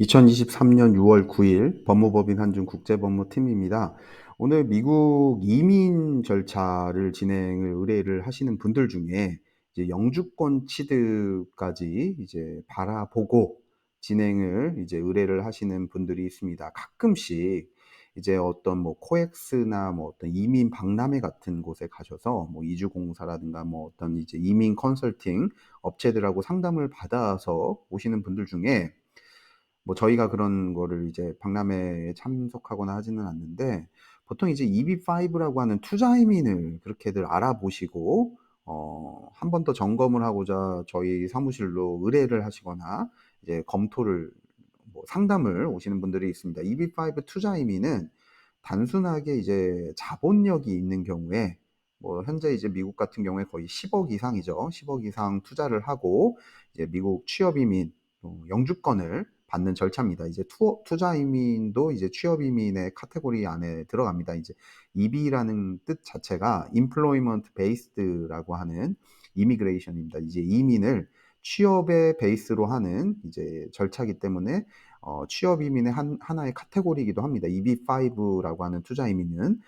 2023년 6월 9일 법무법인 한중 국제법무팀입니다. 오늘 미국 이민 절차를 진행을 의뢰를 하시는 분들 중에 이제 영주권 취득까지 이제 바라보고 진행을 이제 의뢰를 하시는 분들이 있습니다. 가끔씩 이제 어떤 뭐 코엑스나 뭐 어떤 이민 박람회 같은 곳에 가셔서 뭐 이주공사라든가 뭐 어떤 이제 이민 컨설팅 업체들하고 상담을 받아서 오시는 분들 중에 뭐 저희가 그런 거를 이제 박람회에 참석하거나 하지는 않는데, 보통 이제 EB5라고 하는 투자 이민을 그렇게들 알아보시고 한 번 더 점검을 하고자 저희 사무실로 의뢰를 하시거나 이제 검토를 뭐 상담을 오시는 분들이 있습니다. EB5 투자 이민은 단순하게 이제 자본력이 있는 경우에, 뭐 현재 이제 미국 같은 경우에 거의 10억 이상이죠. 10억 이상 투자를 하고 이제 미국 취업 이민 영주권을 받는 절차입니다. 이제 투자 이민도 이제 취업 이민의 카테고리 안에 들어갑니다. 이제 EB라는 뜻 자체가 Employment Based라고 하는 이미그레이션입니다. 이제 이민을 취업의 베이스로 하는 이제 절차이기 때문에 취업 이민의 하나의 카테고리이기도 합니다. EB5라고 하는 투자 이민은.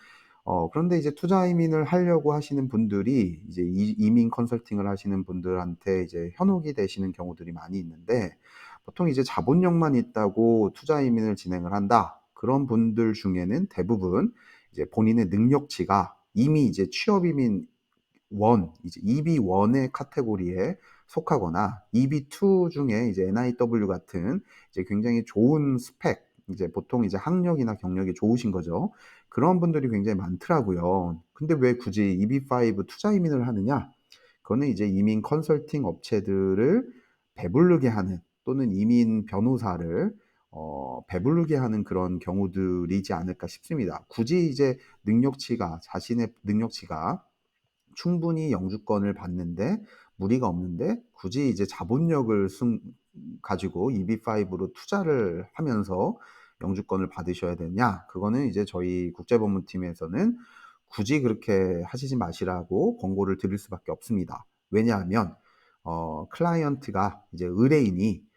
그런데 이제 투자 이민을 하려고 하시는 분들이 이제 이민 컨설팅을 하시는 분들한테 이제 현혹이 되시는 경우들이 많이 있는데, 보통 이제 자본력만 있다고 투자 이민을 진행을 한다, 그런 분들 중에는 대부분 이제 본인의 능력치가 이미 이제 취업 이민 이제 EB1의 카테고리에 속하거나 EB2 중에 이제 NIW 같은 이제 굉장히 좋은 스펙, 이제 보통 이제 학력이나 경력이 좋으신 거죠. 그런 분들이 굉장히 많더라고요. 근데 왜 굳이 EB5 투자 이민을 하느냐? 그거는 이제 이민 컨설팅 업체들을 배부르게 하는, 또는 이민 변호사를 배부르게 하는 그런 경우들이지 않을까 싶습니다. 굳이 이제 자신의 능력치가 충분히 영주권을 받는데 무리가 없는데, 굳이 이제 자본력을 가지고 EB5로 투자를 하면서 영주권을 받으셔야 되냐? 그거는 이제 저희 국제법무팀에서는 굳이 그렇게 하시지 마시라고 권고를 드릴 수밖에 없습니다. 왜냐하면 클라이언트가 이제 의뢰인이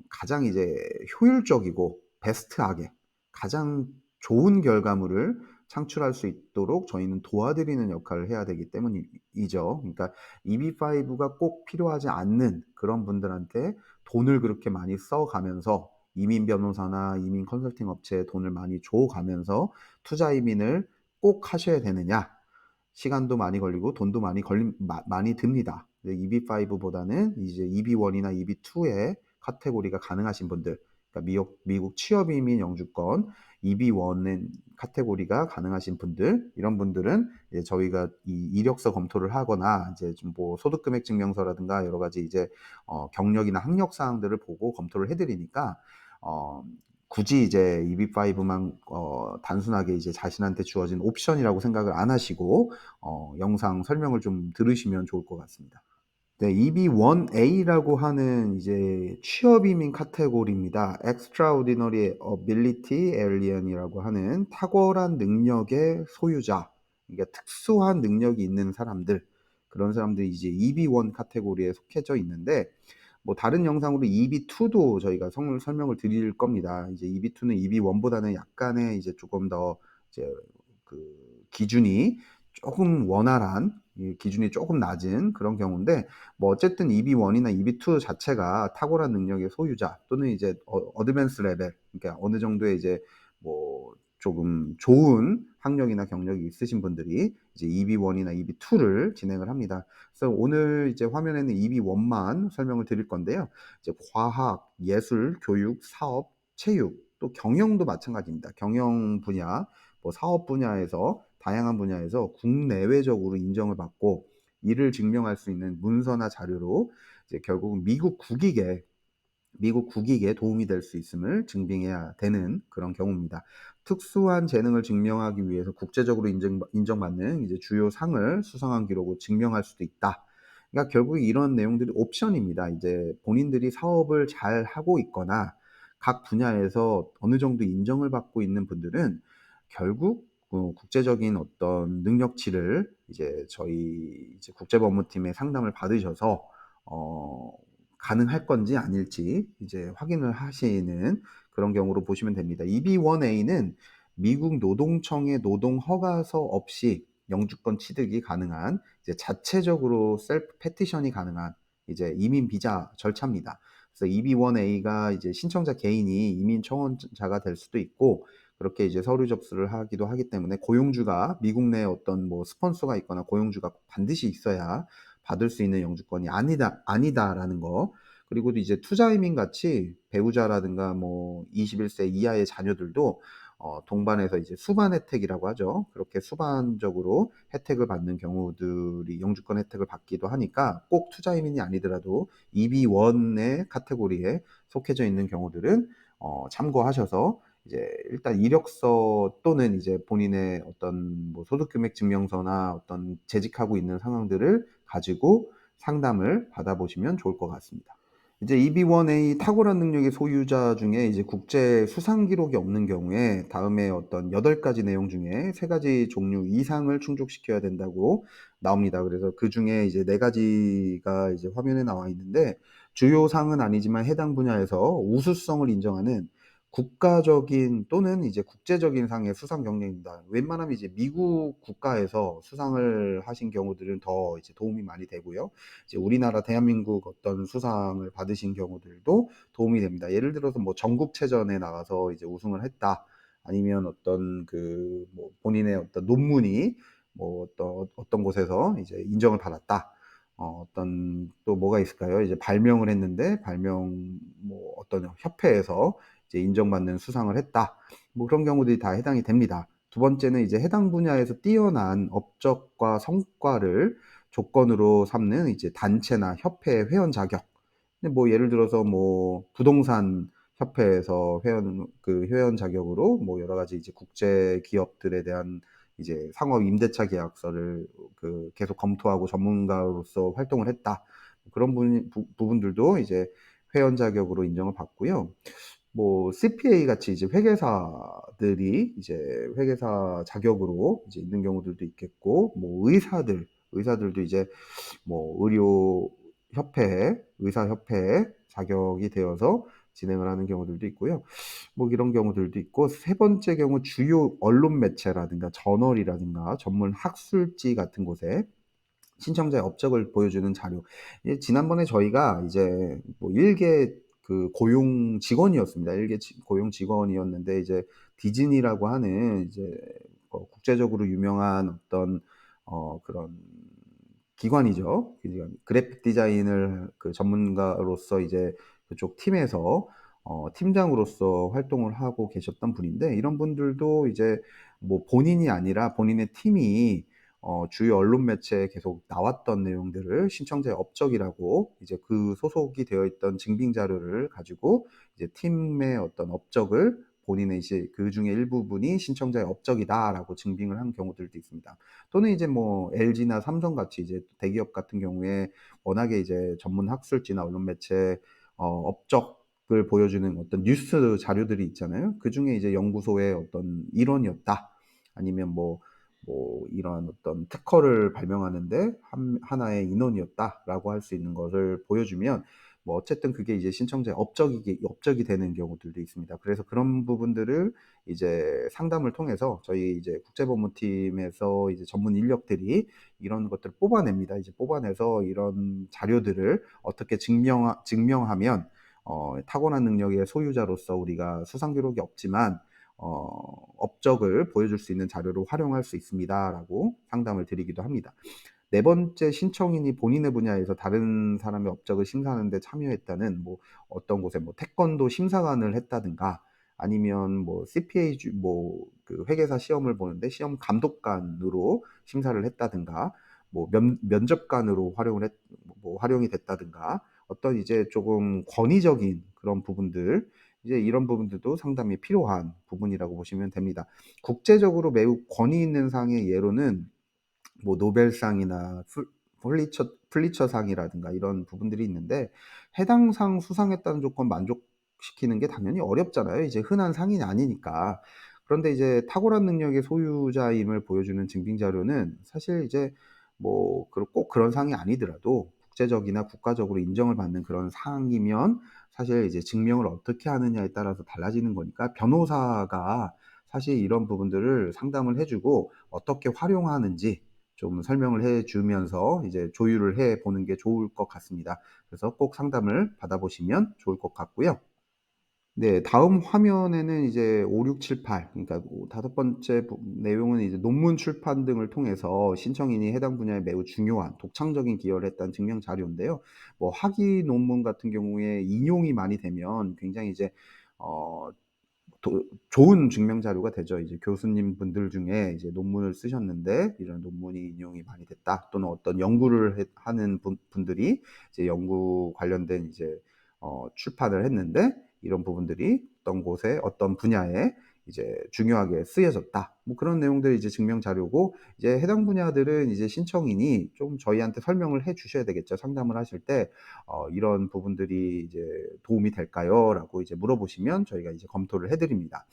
가장 이제 효율적이고 베스트하게 가장 좋은 결과물을 창출할 수 있도록 저희는 도와드리는 역할을 해야 되기 때문이죠. 그러니까 EB5가 꼭 필요하지 않는 그런 분들한테 돈을 그렇게 많이 써가면서, 이민 변호사나 이민 컨설팅 업체에 돈을 많이 줘가면서 투자 이민을 꼭 하셔야 되느냐? 시간도 많이 걸리고 돈도 많이 듭니다. EB5보다는 이제 EB1이나 EB2의 카테고리가 가능하신 분들, 그러니까 미국 취업 이민 영주권 EB1은 카테고리가 가능하신 분들, 이런 분들은 이제 저희가 이 이력서 검토를 하거나 이제 좀 뭐 소득금액 증명서라든가 여러 가지 이제 경력이나 학력 사항들을 보고 검토를 해드리니까, 어, 굳이 이제 EB5만 단순하게 이제 자신한테 주어진 옵션이라고 생각을 안 하시고 영상 설명을 좀 들으시면 좋을 것 같습니다. 네, EB1A라고 하는 이제 취업 이민 카테고리입니다. Extraordinary Ability Alien이라고 하는 탁월한 능력의 소유자, 그러니까 특수한 능력이 있는 사람들, 그런 사람들이 이제 EB1 카테고리에 속해져 있는데, 뭐 다른 영상으로 EB2도 저희가 설명을 드릴 겁니다. 이제 EB2는 EB1보다는 약간의 이제 조금 더 이제 그 기준이 조금 원활한, 기준이 조금 낮은 그런 경우인데, 뭐 어쨌든 EB1이나 EB2 자체가 탁월한 능력의 소유자, 또는 이제 어드밴스 레벨, 그러니까 어느 정도의 이제 뭐 조금 좋은 학력이나 경력이 있으신 분들이 이제 EB1이나 EB2를 진행을 합니다. 그래서 오늘 이제 화면에는 EB1만 설명을 드릴 건데요. 이제 과학, 예술, 교육, 사업, 체육, 또 경영도 마찬가지입니다. 경영 분야, 뭐 사업 분야에서 다양한 분야에서 국내외적으로 인정을 받고 이를 증명할 수 있는 문서나 자료로 이제 결국은 미국 국익에 도움이 될 수 있음을 증빙해야 되는 그런 경우입니다. 특수한 재능을 증명하기 위해서 국제적으로 인정받는 이제 주요 상을 수상한 기록을 증명할 수도 있다. 그러니까 결국 이런 내용들이 옵션입니다. 이제 본인들이 사업을 잘 하고 있거나 각 분야에서 어느 정도 인정을 받고 있는 분들은 결국 국제적인 어떤 능력치를 이제 저희 이제 국제법무팀의 상담을 받으셔서 가능할 건지 아닐지 이제 확인을 하시는 그런 경우로 보시면 됩니다. EB1A는 미국 노동청의 노동 허가서 없이 영주권 취득이 가능한 이제 자체적으로 셀프 패티션이 가능한 이제 이민 비자 절차입니다. 그래서 EB1A가 이제 신청자 개인이 이민 청원자가 될 수도 있고 그렇게 이제 서류 접수를 하기도 하기 때문에 고용주가 미국 내 어떤 뭐 스폰서가 있거나 고용주가 반드시 있어야 받을 수 있는 영주권이 아니다라는 거. 그리고 이제 투자 이민 같이 배우자라든가 뭐 21세 이하의 자녀들도 동반해서 이제 수반 혜택이라고 하죠. 그렇게 수반적으로 혜택을 받는 경우들이 영주권 혜택을 받기도 하니까 꼭 투자 이민이 아니더라도 EB1의 카테고리에 속해져 있는 경우들은 참고하셔서 이제 일단 이력서 또는 이제 본인의 어떤 뭐 소득 금액 증명서나 어떤 재직하고 있는 상황들을 가지고 상담을 받아보시면 좋을 것 같습니다. 이제 EB1A 탁월한 능력의 소유자 중에 이제 국제 수상 기록이 없는 경우에 다음에 어떤 8가지 내용 중에 3가지 종류 이상을 충족시켜야 된다고 나옵니다. 그래서 그 중에 이제 4가지가 이제 화면에 나와 있는데 주요 상은 아니지만 해당 분야에서 우수성을 인정하는 국가적인 또는 이제 국제적인 상의 수상 경력입니다. 웬만하면 이제 미국 국가에서 수상을 하신 경우들은 더 이제 도움이 많이 되고요. 이제 우리나라 대한민국 어떤 수상을 받으신 경우들도 도움이 됩니다. 예를 들어서 뭐 전국체전에 나가서 이제 우승을 했다. 아니면 어떤 그 뭐 본인의 어떤 논문이 뭐 어떤 곳에서 이제 인정을 받았다. 어떤 또 뭐가 있을까요? 이제 발명을 했는데 발명 뭐 어떤 협회에서 이제 인정받는 수상을 했다. 뭐 그런 경우들이 다 해당이 됩니다. 두 번째는 이제 해당 분야에서 뛰어난 업적과 성과를 조건으로 삼는 이제 단체나 협회 회원 자격. 근데 뭐 예를 들어서 뭐 부동산 협회에서 회원 자격으로 뭐 여러 가지 이제 국제 기업들에 대한 이제 상업 임대차 계약서를 그 계속 검토하고 전문가로서 활동을 했다. 그런 부분들도 이제 회원 자격으로 인정을 받고요. 뭐 CPA 같이 이제 회계사들이 이제 회계사 자격으로 이제 있는 경우들도 있겠고, 뭐 의사들도 이제 뭐 의사협회에 자격이 되어서 진행을 하는 경우들도 있고요. 뭐 이런 경우들도 있고, 세 번째 경우 주요 언론 매체라든가 저널이라든가 전문 학술지 같은 곳에 신청자의 업적을 보여주는 자료. 지난번에 저희가 이제 뭐 일개 그 고용 직원이었습니다. 일개 고용 직원이었는데 이제 디즈니라고 하는 이제 국제적으로 유명한 어떤 그런 기관이죠. 그래픽 디자인을 그 전문가로서 이제 그쪽 팀에서 팀장으로서 활동을 하고 계셨던 분인데, 이런 분들도 이제 뭐 본인이 아니라 본인의 팀이 주요 언론 매체에 계속 나왔던 내용들을 신청자의 업적이라고 이제 그 소속이 되어 있던 증빙 자료를 가지고 이제 팀의 어떤 업적을 본인의 이제 그중에 일부분이 신청자의 업적이다라고 증빙을 한 경우들도 있습니다. 또는 이제 뭐 LG나 삼성 같이 이제 대기업 같은 경우에 워낙에 이제 전문 학술지나 언론 매체 업적을 보여주는 어떤 뉴스 자료들이 있잖아요. 그중에 이제 연구소의 어떤 일원이었다. 아니면 뭐 이런 어떤 특허를 발명하는데 하나의 인원이었다라고 할 수 있는 것을 보여주면 뭐 어쨌든 그게 이제 신청자의 업적이 되는 경우들도 있습니다. 그래서 그런 부분들을 이제 상담을 통해서 저희 이제 국제법무팀에서 이제 전문 인력들이 이런 것들을 뽑아냅니다. 이제 뽑아내서 이런 자료들을 어떻게 증명하면 타고난 능력의 소유자로서 우리가 수상 기록이 없지만 업적을 보여줄 수 있는 자료로 활용할 수 있습니다라고 상담을 드리기도 합니다. 네 번째, 신청인이 본인의 분야에서 다른 사람의 업적을 심사하는 데 참여했다는 뭐 어떤 곳에 뭐 태권도 심사관을 했다든가, 아니면 뭐 CPA 그 회계사 시험을 보는데 시험 감독관으로 심사를 했다든가, 뭐 면접관으로 활용이 됐다든가, 어떤 이제 조금 권위적인 그런 부분들, 이제 이런 부분들도 상담이 필요한 부분이라고 보시면 됩니다. 국제적으로 매우 권위 있는 상의 예로는 뭐 노벨상이나 플리처상이라든가 이런 부분들이 있는데, 해당 상 수상했다는 조건 만족시키는 게 당연히 어렵잖아요. 이제 흔한 상이 아니니까. 그런데 이제 탁월한 능력의 소유자임을 보여주는 증빙 자료는 사실 이제 뭐 꼭 그런 상이 아니더라도 국제적이나 국가적으로 인정을 받는 그런 사항이면 사실 이제 증명을 어떻게 하느냐에 따라서 달라지는 거니까 변호사가 사실 이런 부분들을 상담을 해 주고 어떻게 활용하는지 좀 설명을 해 주면서 이제 조율을 해 보는 게 좋을 것 같습니다. 그래서 꼭 상담을 받아 보시면 좋을 것 같고요. 네. 다음 화면에는 이제 5, 6, 7, 8, 그러니까 다섯 번째 내용은 이제 논문 출판 등을 통해서 신청인이 해당 분야에 매우 중요한 독창적인 기여를 했다는 증명 자료인데요. 뭐 학위 논문 같은 경우에 인용이 많이 되면 굉장히 이제 어 좋은 증명 자료가 되죠. 이제 교수님분들 중에 이제 논문을 쓰셨는데 이런 논문이 인용이 많이 됐다. 또는 어떤 연구를 하는 분들이 이제 연구 관련된 이제 출판을 했는데 이런 부분들이 어떤 곳에 어떤 분야에 이제 중요하게 쓰여졌다. 뭐 그런 내용들이 이제 증명 자료고, 이제 해당 분야들은 이제 신청인이 좀 저희한테 설명을 해 주셔야 되겠죠. 상담을 하실 때 "이런 부분들이 이제 도움이 될까요?"라고 이제 물어보시면 저희가 이제 검토를 해 드립니다.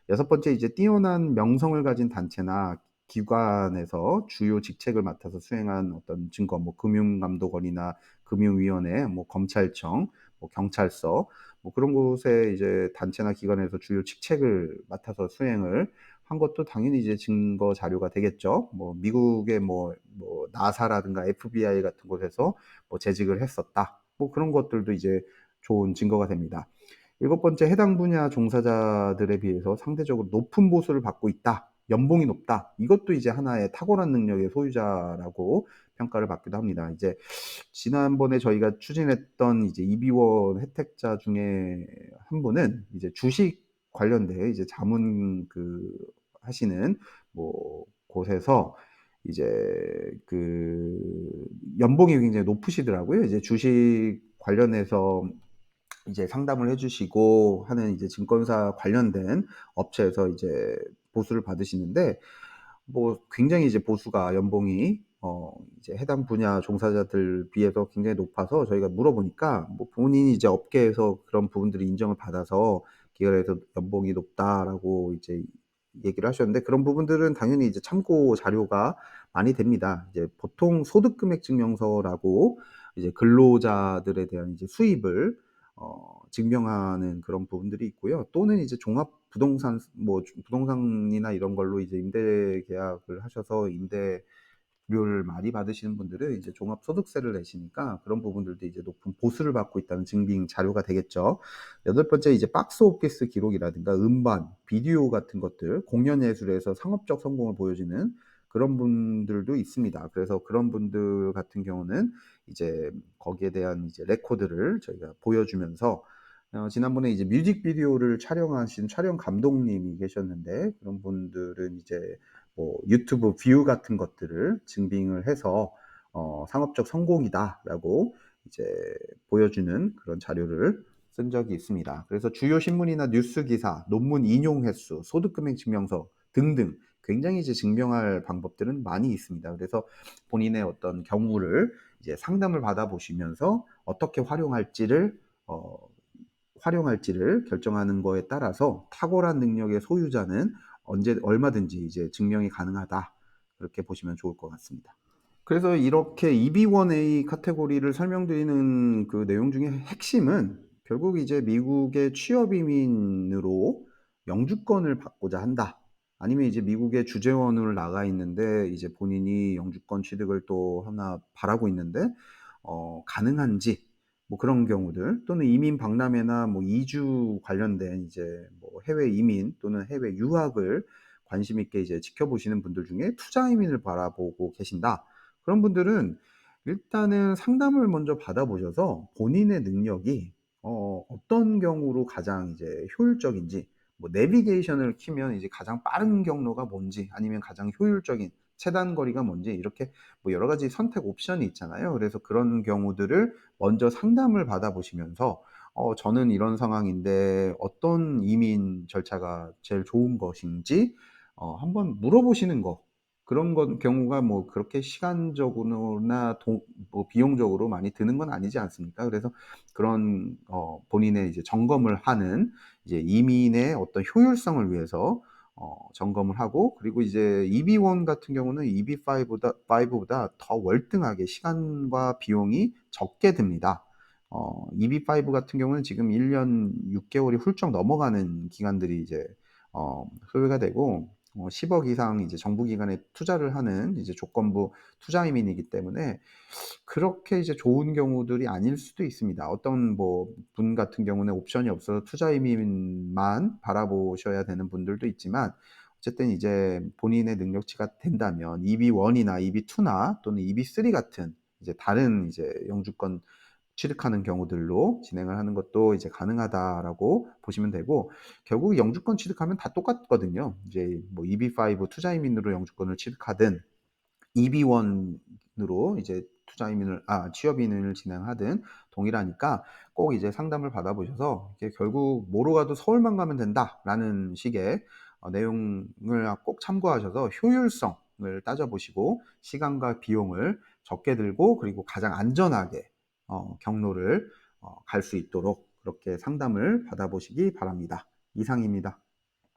여섯 번째, 이제 뛰어난 명성을 가진 단체나 기관에서 주요 직책을 맡아서 수행한 어떤 증거, 뭐 금융감독원이나 금융위원회, 뭐 검찰청, 뭐 경찰서, 뭐 그런 곳에 이제 단체나 기관에서 주요 직책을 맡아서 수행을 한 것도 당연히 이제 증거 자료가 되겠죠. 뭐 미국의 뭐 나사라든가 FBI 같은 곳에서 뭐 재직을 했었다. 뭐 그런 것들도 이제 좋은 증거가 됩니다. 일곱 번째, 해당 분야 종사자들에 비해서 상대적으로 높은 보수를 받고 있다. 연봉이 높다. 이것도 이제 하나의 탁월한 능력의 소유자라고 평가를 받기도 합니다. 이제 지난번에 저희가 추진했던 이제 이비원 혜택자 중에 한 분은 이제 주식 관련돼 이제 자문 하시는 뭐 곳에서 이제 그 연봉이 굉장히 높으시더라고요. 이제 주식 관련해서 이제 상담을 해 주시고 하는 이제 증권사 관련된 업체에서 이제 보수를 받으시는데, 뭐 굉장히 이제 보수가 연봉이 이제 해당 분야 종사자들 비해서 굉장히 높아서 저희가 물어보니까 뭐 본인이 이제 업계에서 그런 부분들을 인정을 받아서 기관에서 "연봉이 높다."라고 이제 얘기를 하셨는데, 그런 부분들은 당연히 이제 참고 자료가 많이 됩니다. 이제 보통 소득금액 증명서라고 이제 근로자들에 대한 이제 수입을 증명하는 그런 부분들이 있고요. 또는 이제 종합 부동산, 뭐 부동산이나 이런 걸로 이제 임대 계약을 하셔서 임대료를 많이 받으시는 분들은 이제 종합소득세를 내시니까 그런 부분들도 이제 높은 보수를 받고 있다는 증빙 자료가 되겠죠. 여덟 번째, 이제 박스 오피스 기록이라든가 음반, 비디오 같은 것들, 공연 예술에서 상업적 성공을 보여주는 그런 분들도 있습니다. 그래서 그런 분들 같은 경우는 이제 거기에 대한 이제 레코드를 저희가 보여주면서 지난번에 이제 뮤직비디오를 촬영하신 촬영 감독님이 계셨는데, 그런 분들은 이제 뭐 유튜브 뷰 같은 것들을 증빙을 해서 "상업적 성공이다."라고 이제 보여주는 그런 자료를 쓴 적이 있습니다. 그래서 주요 신문이나 뉴스 기사, 논문 인용 횟수, 소득금액 증명서 등등 굉장히 이제 증명할 방법들은 많이 있습니다. 그래서 본인의 어떤 경우를 이제 상담을 받아 보시면서 어떻게 어 활용할지를 결정하는 거에 따라서 탁월한 능력의 소유자는 언제 얼마든지 이제 증명이 가능하다. 그렇게 보시면 좋을 것 같습니다. 그래서 이렇게 EB1A 카테고리를 설명드리는 그 내용 중에 핵심은 결국 이제 미국의 취업 이민으로 영주권을 받고자 한다. 아니면 이제 미국에 주재원으로 나가 있는데 이제 본인이 영주권 취득을 또 하나 바라고 있는데 가능한지, 뭐 그런 경우들, 또는 이민 박람회나 뭐 이주 관련된 이제 뭐 해외 이민 또는 해외 유학을 관심 있게 이제 지켜보시는 분들 중에 투자 이민을 바라보고 계신다. 그런 분들은 일단은 상담을 먼저 받아보셔서 본인의 능력이 어떤 경우로 가장 이제 효율적인지, 뭐 내비게이션을 키면 이제 가장 빠른 경로가 뭔지, 아니면 가장 효율적인 최단 거리가 뭔지, 이렇게 뭐 여러 가지 선택 옵션이 있잖아요. 그래서 그런 경우들을 먼저 상담을 받아보시면서 "저는 이런 상황인데 어떤 이민 절차가 제일 좋은 것인지" 한번 물어보시는 거. 그런 건 경우가 뭐 그렇게 시간적으로나 뭐 비용적으로 많이 드는 건 아니지 않습니까? 그래서 그런 본인의 이제 점검을 하는 이제 이민의 어떤 효율성을 위해서 점검을 하고, 그리고 이제 EB1 같은 경우는 EB5보다 더 월등하게 시간과 비용이 적게 듭니다. EB5 같은 경우는 지금 1년 6개월이 훌쩍 넘어가는 기관들이 이제 소요가 되고, 10억 이상 이제 정부 기관에 투자를 하는 이제 조건부 투자이민이기 때문에 그렇게 이제 좋은 경우들이 아닐 수도 있습니다. 어떤 뭐 분 같은 경우는 옵션이 없어서 투자이민만 바라보셔야 되는 분들도 있지만, 어쨌든 이제 본인의 능력치가 된다면 EB1이나 EB2나 또는 EB3 같은 이제 다른 이제 영주권 취득하는 경우들로 진행을 하는 것도 이제 가능하다라고 보시면 되고, 결국 영주권 취득하면 다 똑같거든요. 이제 뭐 EB5 투자이민으로 영주권을 취득하든 EB1으로 이제 취업이민을 진행하든 동일하니까, 꼭 이제 상담을 받아보셔서 이게 결국 뭐로 가도 서울만 가면 된다라는 식의 내용을 꼭 참고하셔서 효율성을 따져보시고, 시간과 비용을 적게 들고 그리고 가장 안전하게 경로를 갈 수 있도록 그렇게 상담을 받아보시기 바랍니다. 이상입니다.